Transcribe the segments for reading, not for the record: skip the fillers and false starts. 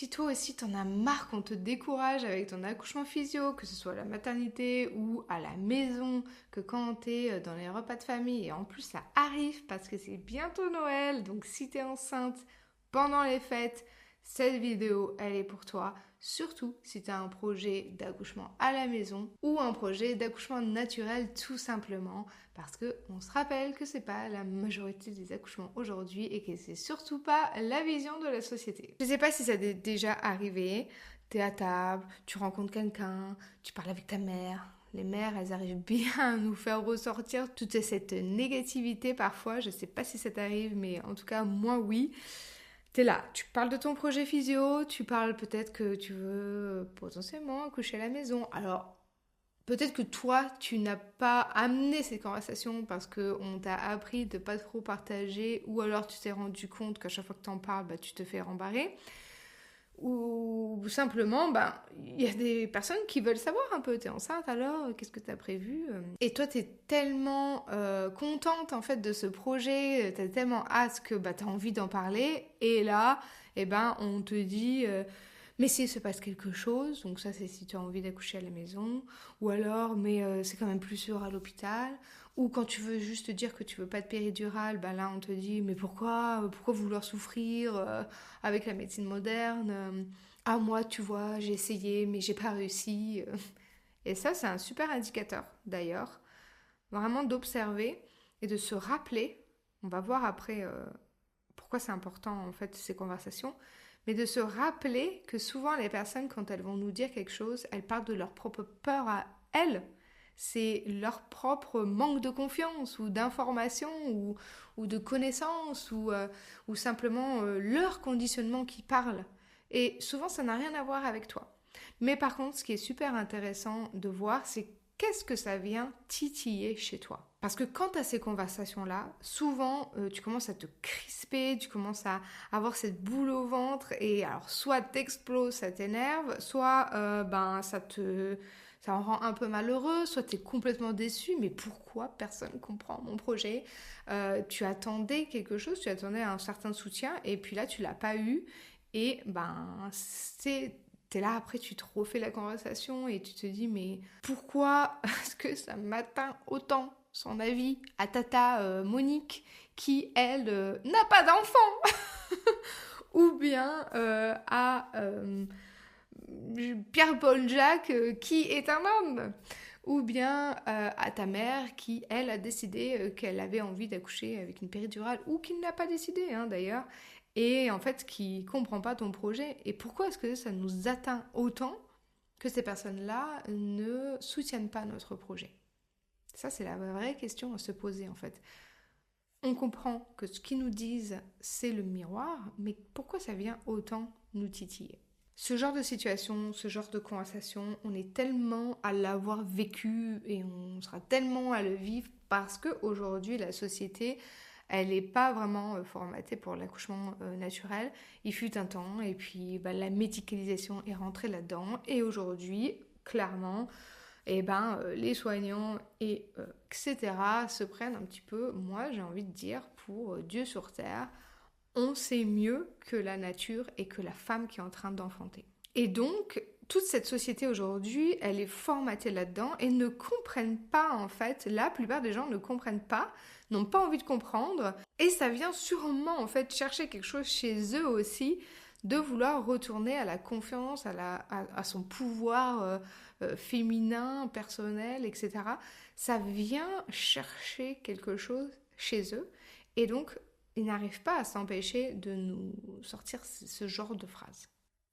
si toi aussi t'en as marre qu'on te décourage avec ton accouchement physio, que ce soit à la maternité ou à la maison, que quand t'es dans les repas de famille, et en plus ça arrive parce que c'est bientôt Noël, donc si t'es enceinte pendant les fêtes, cette vidéo, elle est pour toi, surtout si tu as un projet d'accouchement à la maison ou un projet d'accouchement naturel tout simplement, parce que on se rappelle que c'est pas la majorité des accouchements aujourd'hui et que c'est surtout pas la vision de la société. Je sais pas si ça t'est déjà arrivé, t'es à table, tu rencontres quelqu'un, tu parles avec ta mère. Les mères, elles arrivent bien à nous faire ressortir toute cette négativité parfois. Je sais pas si ça t'arrive, mais en tout cas, moi, oui. T'es là, tu parles de ton projet physio, tu parles peut-être que tu veux potentiellement accoucher à la maison. Alors, peut-être que toi, tu n'as pas amené cette conversation parce qu'on t'a appris de pas trop partager ou alors tu t'es rendu compte qu'à chaque fois que t'en parles, tu te fais rembarrer. Ou simplement, il y a des personnes qui veulent savoir un peu, t'es enceinte alors, qu'est-ce que t'as prévu? Et toi, t'es tellement contente en fait de ce projet, t'as tellement hâte que t'as envie d'en parler, et là, on te dit, mais s'il se passe quelque chose, donc ça c'est si tu as envie d'accoucher à la maison, ou alors, mais c'est quand même plus sûr à l'hôpital, ou quand tu veux juste dire que tu veux pas de péridurale, là on te dit, mais pourquoi vouloir souffrir avec la médecine moderne? Ah moi tu vois, j'ai essayé mais j'ai pas réussi. Et ça c'est un super indicateur d'ailleurs, vraiment d'observer et de se rappeler, on va voir après pourquoi c'est important en fait ces conversations, mais de se rappeler que souvent les personnes quand elles vont nous dire quelque chose, elles parlent de leur propre peur à elles. C'est leur propre manque de confiance ou d'information ou de connaissances ou simplement leur conditionnement qui parle. Et souvent, ça n'a rien à voir avec toi. Mais par contre, ce qui est super intéressant de voir, c'est qu'est-ce que ça vient titiller chez toi. Parce que quand tu as ces conversations-là, souvent, tu commences à te crisper, tu commences à avoir cette boule au ventre et alors soit t'exploses, ça t'énerve, soit ça en rend un peu malheureux, soit tu es complètement déçu, mais pourquoi personne comprend mon projet? Tu attendais quelque chose, tu attendais un certain soutien, et puis là, tu l'as pas eu, et t'es là, après tu te refais la conversation, et tu te dis, mais pourquoi est-ce que ça m'atteint autant son avis à Tata Monique, qui, elle, n'a pas d'enfant? Ou bien à Pierre-Paul Jacques, qui est un homme, ou bien à ta mère qui, elle, a décidé qu'elle avait envie d'accoucher avec une péridurale, ou qui ne l'a pas décidé d'ailleurs, et en fait qui comprend pas ton projet. Et pourquoi est-ce que ça nous atteint autant que ces personnes-là ne soutiennent pas notre projet? Ça, c'est la vraie question à se poser en fait. On comprend que ce qu'ils nous disent, c'est le miroir, mais pourquoi ça vient autant nous titiller? Ce genre de situation, ce genre de conversation, on est tellement à l'avoir vécu et on sera tellement à le vivre parce qu'aujourd'hui, la société, elle n'est pas vraiment formatée pour l'accouchement naturel. Il fut un temps et puis la médicalisation est rentrée là-dedans. Et aujourd'hui, clairement, les soignants et etc. se prennent un petit peu, moi j'ai envie de dire, pour Dieu sur terre. On sait mieux que la nature et que la femme qui est en train d'enfanter. Et donc, toute cette société aujourd'hui, elle est formatée là-dedans et ne comprennent pas en fait, la plupart des gens ne comprennent pas, n'ont pas envie de comprendre, et ça vient sûrement en fait chercher quelque chose chez eux aussi, de vouloir retourner à la confiance, à son pouvoir féminin, personnel, etc. Ça vient chercher quelque chose chez eux, et donc ils n'arrivent pas à s'empêcher de nous sortir ce genre de phrases.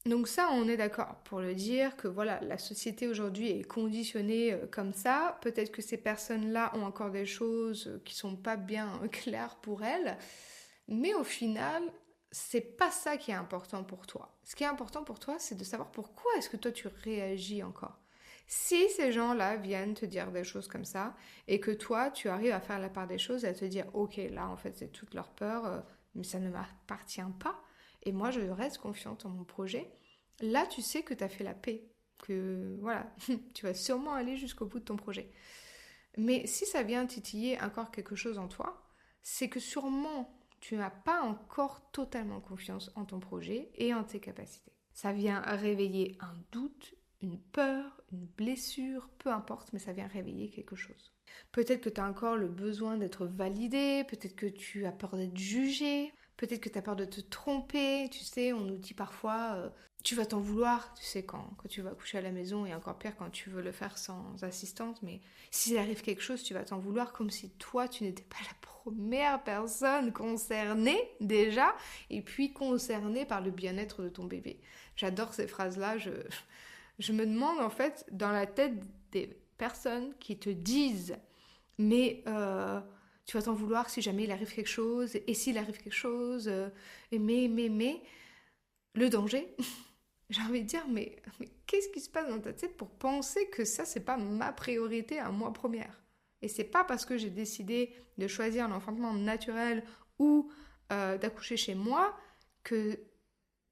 Donc ça, on est d'accord pour le dire que voilà, la société aujourd'hui est conditionnée comme ça. Peut-être que ces personnes-là ont encore des choses qui sont pas bien claires pour elles, mais au final, c'est pas ça qui est important pour toi. Ce qui est important pour toi, c'est de savoir pourquoi est-ce que toi tu réagis encore. Si ces gens-là viennent te dire des choses comme ça et que toi, tu arrives à faire la part des choses et à te dire « Ok, là, en fait, c'est toute leur peur, mais ça ne m'appartient pas et moi, je reste confiante en mon projet. » Là, tu sais que tu as fait la paix, que voilà, tu vas sûrement aller jusqu'au bout de ton projet. Mais si ça vient titiller encore quelque chose en toi, c'est que sûrement, tu n'as pas encore totalement confiance en ton projet et en tes capacités. Ça vient réveiller un doute, une peur, une blessure, peu importe, mais ça vient réveiller quelque chose. Peut-être que tu as encore le besoin d'être validé, peut-être que tu as peur d'être jugé, peut-être que tu as peur de te tromper. Tu sais, on nous dit parfois, tu vas t'en vouloir, tu sais, quand tu vas coucher à la maison, et encore pire quand tu veux le faire sans assistante, mais s'il arrive quelque chose, tu vas t'en vouloir comme si toi, tu n'étais pas la première personne concernée déjà, et puis concernée par le bien-être de ton bébé. J'adore ces phrases-là, je me demande en fait, dans la tête des personnes qui te disent mais tu vas t'en vouloir si jamais il arrive quelque chose, et s'il arrive quelque chose, et mais, le danger, j'ai envie de dire, mais qu'est-ce qui se passe dans ta tête pour penser que ça, c'est pas ma priorité à moi première? Et c'est pas parce que j'ai décidé de choisir l'enfantement naturel ou d'accoucher chez moi que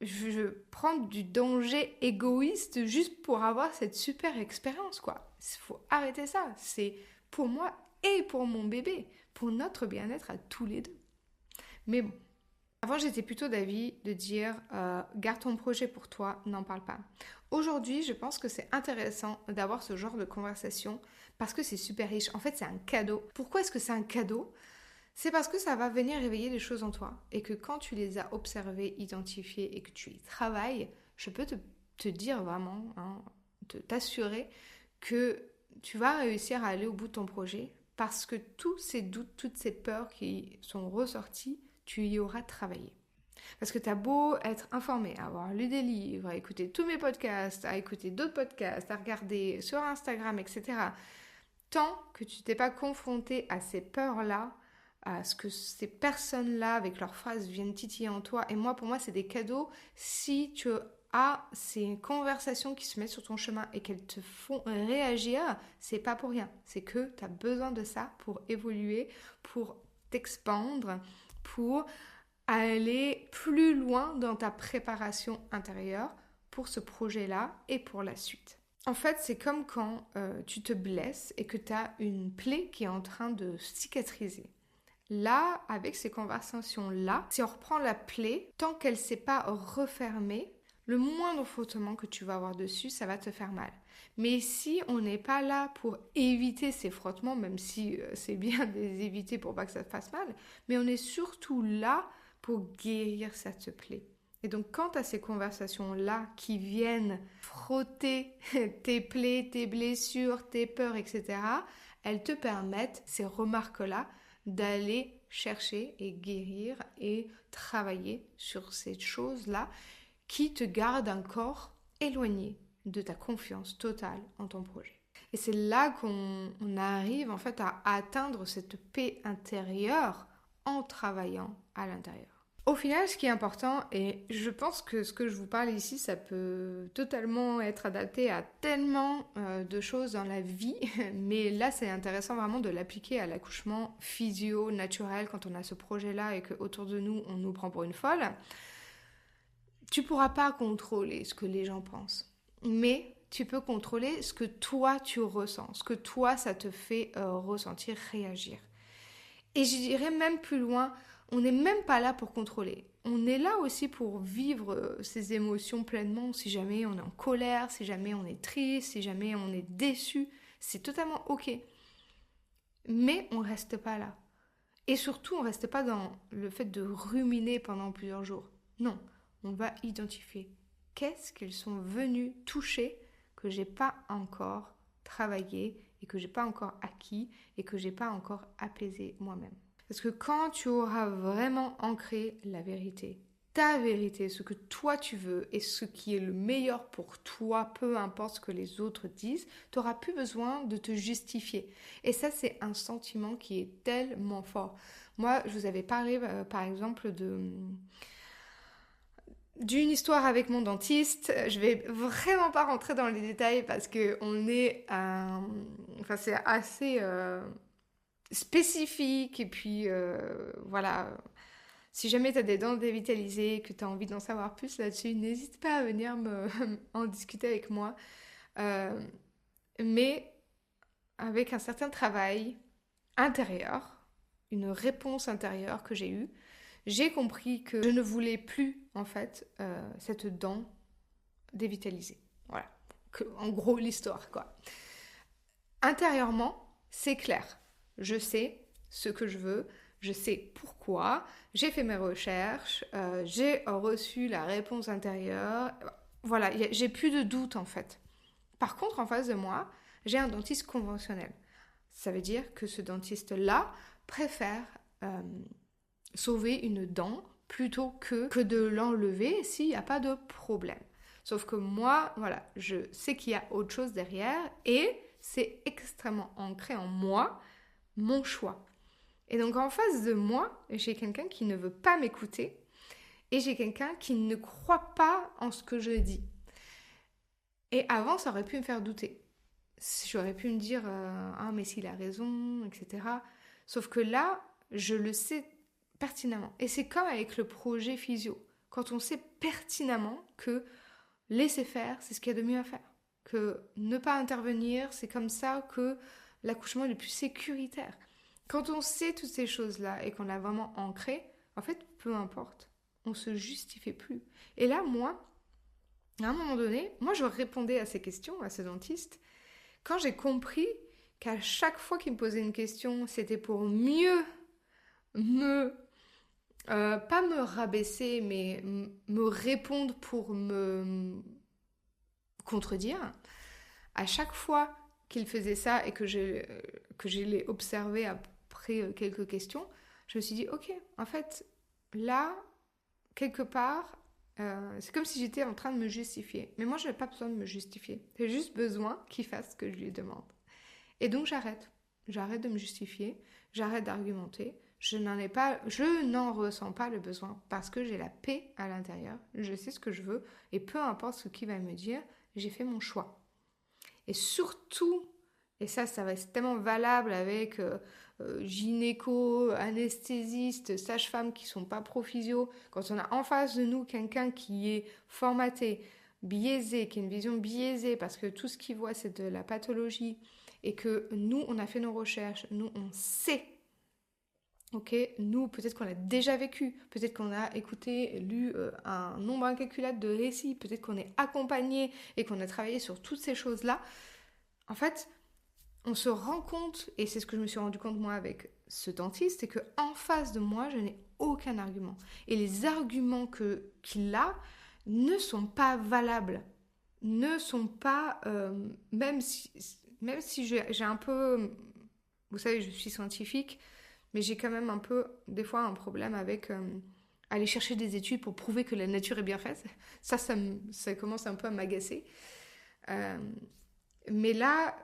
je prends du danger égoïste juste pour avoir cette super expérience, quoi. Il faut arrêter ça. C'est pour moi et pour mon bébé, pour notre bien-être à tous les deux. Mais bon, avant j'étais plutôt d'avis de dire garde ton projet pour toi, n'en parle pas. Aujourd'hui, je pense que c'est intéressant d'avoir ce genre de conversation parce que c'est super riche. En fait, c'est un cadeau. Pourquoi est-ce que c'est un cadeau ? C'est parce que ça va venir réveiller des choses en toi et que quand tu les as observées, identifiées et que tu y travailles, je peux te dire vraiment, t'assurer que tu vas réussir à aller au bout de ton projet parce que tous ces doutes, toutes ces peurs qui sont ressorties, tu y auras travaillé. Parce que tu as beau être informé, avoir lu des livres, à écouter tous mes podcasts, à écouter d'autres podcasts, à regarder sur Instagram, etc. Tant que tu t'es pas confronté à ces peurs-là, à ce que ces personnes-là, avec leurs phrases, viennent titiller en toi. Et moi, pour moi, c'est des cadeaux. Si tu as ces conversations qui se mettent sur ton chemin et qu'elles te font réagir, c'est pas pour rien. C'est que tu as besoin de ça pour évoluer, pour t'expandre, pour aller plus loin dans ta préparation intérieure pour ce projet-là et pour la suite. En fait, c'est comme quand tu te blesses et que tu as une plaie qui est en train de cicatriser. Là, avec ces conversations-là, si on reprend la plaie, tant qu'elle ne s'est pas refermée, le moindre frottement que tu vas avoir dessus, ça va te faire mal. Mais si on n'est pas là pour éviter ces frottements, même si c'est bien de les éviter pour pas que ça te fasse mal, mais on est surtout là pour guérir cette plaie. Et donc quand tu as ces conversations-là qui viennent frotter tes plaies, tes blessures, tes peurs, etc., elles te permettent, ces remarques-là, d'aller chercher et guérir et travailler sur ces choses-là qui te gardent encore éloigné de ta confiance totale en ton projet. Et c'est là qu'on arrive en fait à atteindre cette paix intérieure en travaillant à l'intérieur. Au final, ce qui est important, et je pense que ce que je vous parle ici, ça peut totalement être adapté à tellement de choses dans la vie, mais là, c'est intéressant vraiment de l'appliquer à l'accouchement physio, naturel, quand on a ce projet-là et qu'autour de nous, on nous prend pour une folle. Tu ne pourras pas contrôler ce que les gens pensent, mais tu peux contrôler ce que toi, tu ressens, ce que toi, ça te fait ressentir, réagir. Et je dirais même plus loin, on n'est même pas là pour contrôler. On est là aussi pour vivre ces émotions pleinement. Si jamais on est en colère, si jamais on est triste, si jamais on est déçu, c'est totalement ok. Mais on ne reste pas là. Et surtout, on ne reste pas dans le fait de ruminer pendant plusieurs jours. Non, on va identifier qu'est-ce qu'ils sont venus toucher que j'ai pas encore travaillé et que j'ai pas encore acquis et que j'ai pas encore apaisé moi-même. Parce que quand tu auras vraiment ancré la vérité, ta vérité, ce que toi tu veux et ce qui est le meilleur pour toi, peu importe ce que les autres disent, tu n'auras plus besoin de te justifier. Et ça, c'est un sentiment qui est tellement fort. Moi, je vous avais parlé par exemple d'une histoire avec mon dentiste. Je vais vraiment pas rentrer dans les détails parce que c'est assez spécifique et puis voilà. Si jamais tu as des dents dévitalisées, que tu as envie d'en savoir plus là-dessus, n'hésite pas à venir en discuter avec moi. Mais avec un certain travail intérieur, une réponse intérieure que j'ai eue, j'ai compris que je ne voulais plus, en fait, cette dent dévitalisé. Voilà, en gros l'histoire quoi. Intérieurement, c'est clair. Je sais ce que je veux, je sais pourquoi, j'ai fait mes recherches, j'ai reçu la réponse intérieure. Voilà, j'ai plus de doute en fait. Par contre, en face de moi, j'ai un dentiste conventionnel. Ça veut dire que ce dentiste-là préfère sauver une dent plutôt que de l'enlever s'il n'y a pas de problème. Sauf que moi, voilà, je sais qu'il y a autre chose derrière et c'est extrêmement ancré en moi, mon choix. Et donc en face de moi, j'ai quelqu'un qui ne veut pas m'écouter et j'ai quelqu'un qui ne croit pas en ce que je dis. Et avant, ça aurait pu me faire douter. J'aurais pu me dire ah mais s'il a raison, etc. Sauf que là, je le sais pertinemment. Et c'est comme avec le projet physio. Quand on sait pertinemment que laisser faire, c'est ce qu'il y a de mieux à faire. Que ne pas intervenir, c'est comme ça que l'accouchement est le plus sécuritaire. Quand on sait toutes ces choses-là et qu'on l'a vraiment ancré, en fait, peu importe. On ne se justifie plus. Et là, moi, à un moment donné, moi, je répondais à ces questions, à ce dentiste, quand j'ai compris qu'à chaque fois qu'il me posait une question, c'était pour mieux pas me rabaisser, mais me répondre pour me contredire. À chaque fois qu'il faisait ça et que je l'ai observé après quelques questions, je me suis dit, ok, en fait, là, quelque part, c'est comme si j'étais en train de me justifier. Mais moi, je n'ai pas besoin de me justifier. J'ai juste besoin qu'il fasse ce que je lui demande. Et donc, j'arrête. J'arrête de me justifier. J'arrête d'argumenter. Je n'en ressens pas le besoin parce que j'ai la paix à l'intérieur. Je sais ce que je veux et peu importe ce qu'il va me dire, j'ai fait mon choix. Et surtout, et ça va être tellement valable avec gynéco, anesthésiste, sage-femme qui sont pas pro-physio, quand on a en face de nous quelqu'un qui est formaté, biaisé, qui a une vision biaisée parce que tout ce qu'il voit c'est de la pathologie et que nous on a fait nos recherches, nous on sait. Ok, nous, peut-être qu'on l'a déjà vécu, peut-être qu'on a écouté, lu un nombre incalculable de récits, peut-être qu'on est accompagné et qu'on a travaillé sur toutes ces choses-là. En fait, on se rend compte, et c'est ce que je me suis rendu compte moi avec ce dentiste, c'est qu'en face de moi, je n'ai aucun argument. Et les arguments qu'il a ne sont pas valables, ne sont pas, même si j'ai un peu, vous savez, je suis scientifique, mais j'ai quand même un peu, des fois, un problème avec aller chercher des études pour prouver que la nature est bien faite. Ça commence un peu à m'agacer. Mais là,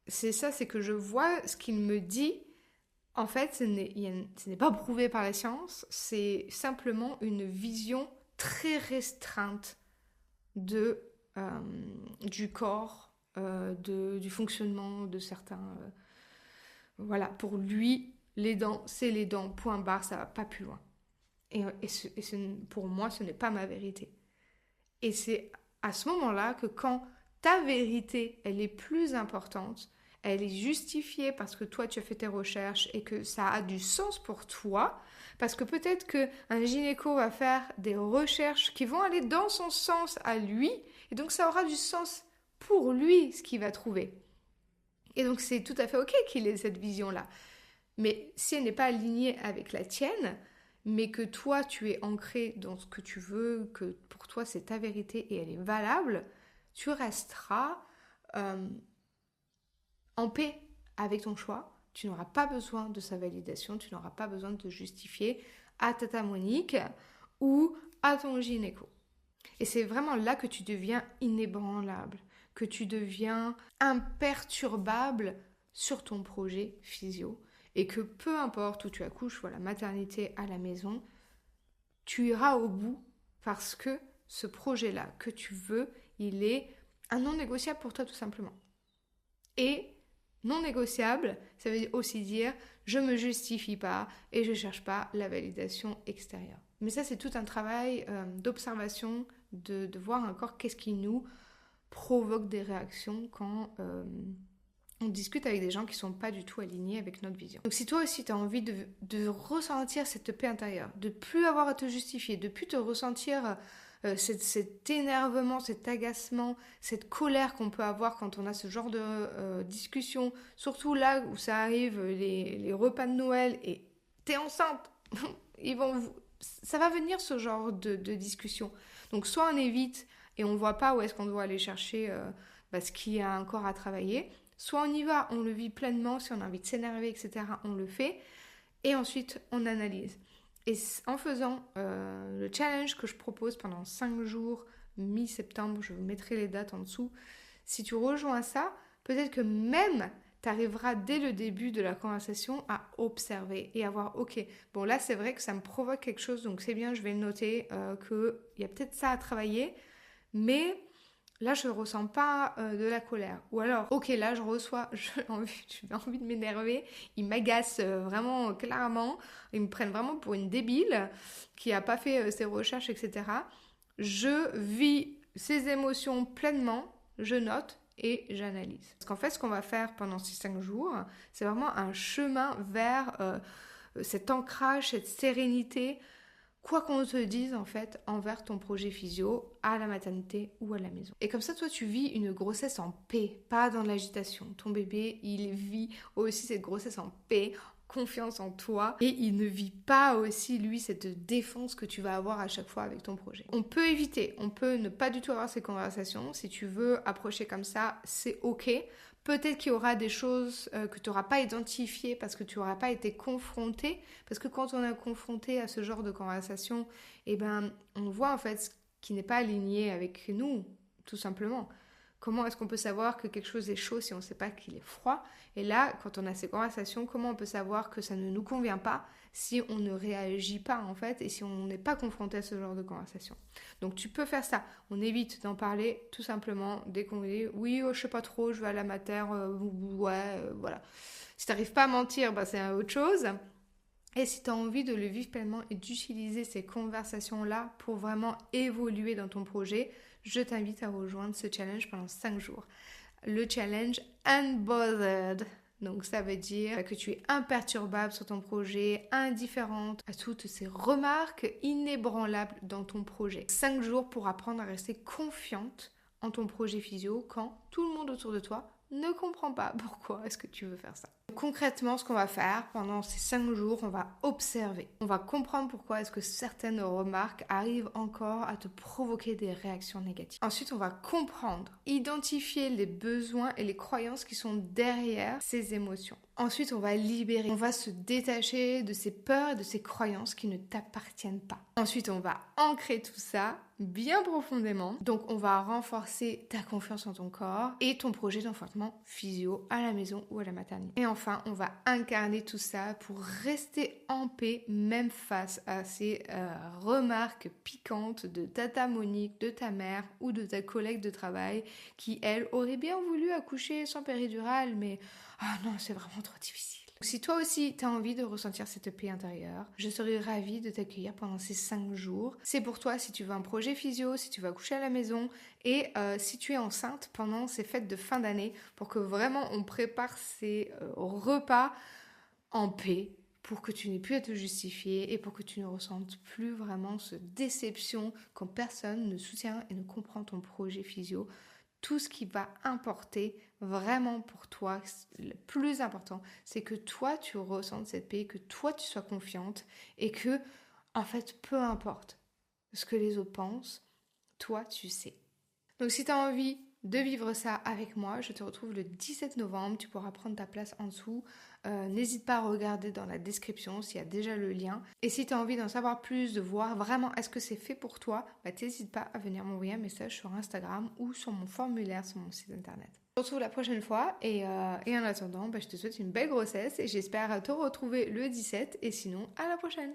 c'est que je vois ce qu'il me dit. En fait, ce n'est pas prouvé par la science, c'est simplement une vision très restreinte du corps, du fonctionnement de certains... voilà, pour lui... Les dents, c'est les dents, point barre, ça va pas plus loin. Et pour moi, ce n'est pas ma vérité. Et c'est à ce moment-là que quand ta vérité, elle est plus importante, elle est justifiée parce que toi, tu as fait tes recherches et que ça a du sens pour toi, parce que peut-être qu'un gynéco va faire des recherches qui vont aller dans son sens à lui, et donc ça aura du sens pour lui, ce qu'il va trouver. Et donc, c'est tout à fait OK qu'il ait cette vision-là. Mais si elle n'est pas alignée avec la tienne, mais que toi, tu es ancré dans ce que tu veux, que pour toi, c'est ta vérité et elle est valable, tu resteras en paix avec ton choix. Tu n'auras pas besoin de sa validation, tu n'auras pas besoin de te justifier à Tata Monique ou à ton gynéco. Et c'est vraiment là que tu deviens inébranlable, que tu deviens imperturbable sur ton projet physio. Et que peu importe où tu accouches, voilà, maternité à la maison, tu iras au bout parce que ce projet-là que tu veux, il est un non négociable pour toi tout simplement. Et non négociable, ça veut aussi dire je ne me justifie pas et je ne cherche pas la validation extérieure. Mais ça, c'est tout un travail d'observation, de voir encore qu'est-ce qui nous provoque des réactions quand... on discute avec des gens qui ne sont pas du tout alignés avec notre vision. Donc si toi aussi tu as envie de ressentir cette paix intérieure, de plus avoir à te justifier, de plus te ressentir cet énervement, cet agacement, cette colère qu'on peut avoir quand on a ce genre de discussion, surtout là où ça arrive, les repas de Noël, et t'es enceinte, ça va venir ce genre de discussion. Donc soit on évite et on voit pas où est-ce qu'on doit aller chercher ce qu'il y a encore à travailler, soit on y va, on le vit pleinement, si on a envie de s'énerver, etc., on le fait, et ensuite on analyse. Et en faisant le challenge que je propose pendant 5 jours, mi-septembre, je vous mettrai les dates en dessous, si tu rejoins ça, peut-être que même tu arriveras dès le début de la conversation à observer et à voir, ok, bon là c'est vrai que ça me provoque quelque chose, donc c'est bien, je vais noter qu'il y a peut-être ça à travailler, mais là je ne ressens pas de la colère. Ou alors, ok, là j'ai envie de m'énerver, ils m'agacent vraiment clairement, ils me prennent vraiment pour une débile qui n'a pas fait ses recherches, etc. Je vis ces émotions pleinement, je note, et j'analyse. Parce qu'en fait, ce qu'on va faire pendant ces 5 jours, c'est vraiment un chemin vers cet ancrage, cette sérénité, quoi qu'on te dise en fait, envers ton projet physio, à la maternité ou à la maison. Et comme ça, toi, tu vis une grossesse en paix, pas dans l'agitation. Ton bébé, il vit aussi cette grossesse en paix, confiance en toi, et il ne vit pas aussi lui cette défense que tu vas avoir à chaque fois avec ton projet. On peut éviter, on peut ne pas du tout avoir ces conversations. Si tu veux approcher comme ça, c'est ok. Peut-être qu'il y aura des choses que tu n'auras pas identifiées parce que tu n'auras pas été confronté, parce que quand on est confronté à ce genre de conversation, on voit en fait ce qui n'est pas aligné avec nous, tout simplement. Comment est-ce qu'on peut savoir que quelque chose est chaud si on ne sait pas qu'il est froid? Et là, quand on a ces conversations, comment on peut savoir que ça ne nous convient pas si on ne réagit pas en fait et si on n'est pas confronté à ce genre de conversation? Donc tu peux faire ça. On évite d'en parler tout simplement dès qu'on dit oui, je sais pas trop, je vais à la mater, voilà. Si tu n'arrives pas à mentir, c'est autre chose. Et si tu as envie de le vivre pleinement et d'utiliser ces conversations-là pour vraiment évoluer dans ton projet, je t'invite à rejoindre ce challenge pendant 5 jours. Le challenge Unbothered. Donc ça veut dire que tu es imperturbable sur ton projet, indifférente à toutes ces remarques inébranlables dans ton projet. 5 jours pour apprendre à rester confiante en ton projet physio quand tout le monde autour de toi ne comprend pas pourquoi est-ce que tu veux faire ça. Concrètement, ce qu'on va faire pendant ces 5 jours, on va observer. On va comprendre pourquoi est-ce que certaines remarques arrivent encore à te provoquer des réactions négatives. Ensuite, on va comprendre, identifier les besoins et les croyances qui sont derrière ces émotions. Ensuite, on va libérer, on va se détacher de ces peurs et de ces croyances qui ne t'appartiennent pas. Ensuite, on va ancrer tout ça bien profondément. Donc, on va renforcer ta confiance en ton corps et ton projet d'enfantement physio à la maison ou à la maternité. Et enfin, on va incarner tout ça pour rester en paix, même face à ces remarques piquantes de tata Monique, de ta mère ou de ta collègue de travail qui, elle, aurait bien voulu accoucher sans péridurale, mais non, c'est vraiment trop difficile. Si toi aussi tu as envie de ressentir cette paix intérieure, je serai ravie de t'accueillir pendant ces 5 jours. C'est pour toi si tu veux un projet physio, si tu veux accoucher à la maison et si tu es enceinte pendant ces fêtes de fin d'année pour que vraiment on prépare ces repas en paix pour que tu n'aies plus à te justifier et pour que tu ne ressentes plus vraiment cette déception quand personne ne soutient et ne comprend ton projet physio. Tout ce qui va importer vraiment pour toi, le plus important, c'est que toi, tu ressentes cette paix, que toi, tu sois confiante et que, en fait, peu importe ce que les autres pensent, toi, tu sais. Donc, si tu as envie de vivre ça avec moi, je te retrouve le 17 novembre. Tu pourras prendre ta place en dessous. N'hésite pas à regarder dans la description s'il y a déjà le lien. Et si tu as envie d'en savoir plus, de voir vraiment est-ce que c'est fait pour toi, n'hésite pas à venir m'envoyer un message sur Instagram ou sur mon formulaire sur mon site internet. Je te retrouve la prochaine fois et en attendant, je te souhaite une belle grossesse et j'espère te retrouver le 17 et sinon à la prochaine.